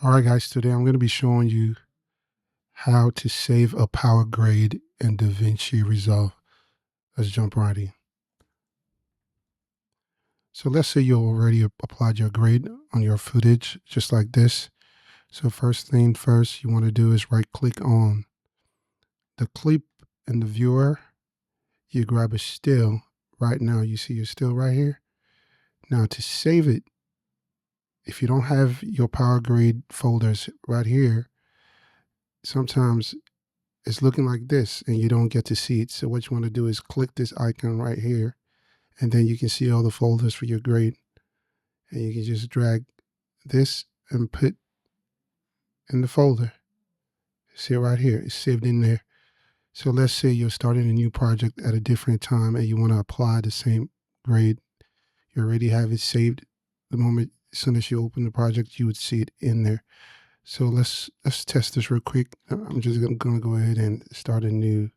Alright guys, today I'm going to be showing you how to save a PowerGrade in DaVinci Resolve. Let's jump right in. So let's say you already applied your grade on your footage just like this. So first thing first you want to do is right click on the clip in the viewer. You grab a still. Right now you see your still right here. Now to save it, if you don't have your PowerGrade folders right here, sometimes it's looking like this and you don't get to see it. So what you want to do is click this icon right here, and then you can see all the folders for your grade. And you can just drag this and put in the folder. See it right here, it's saved in there. So let's say you're starting a new project at a different time and you want to apply the same grade. You already have it saved. The moment, as soon as you open the project, you would see it in there. So let's test this real quick. I'm just gonna go ahead and start a new,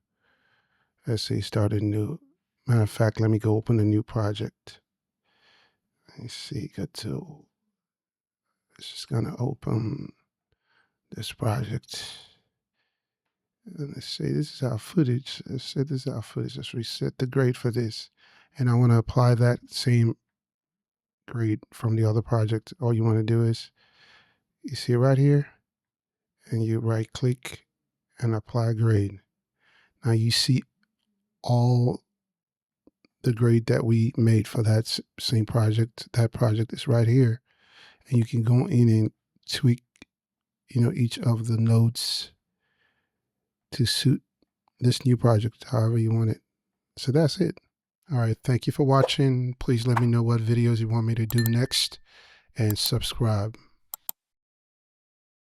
let's say start a new, matter of fact, let me go open a new project. Let me see, it's just gonna open this project. And let's say this is our footage. Let's say this is our footage. Let's reset the grade for this. And I want to apply that same grade from the other project. All you want to do is, you see it right here, and you right click and apply grade. Now you see all the grade that we made for that same project. That project is right here. And you can go in and tweak, each of the nodes to suit this new project however you want it. So that's it. All right, thank you for watching. Please let me know what videos you want me to do next, and subscribe.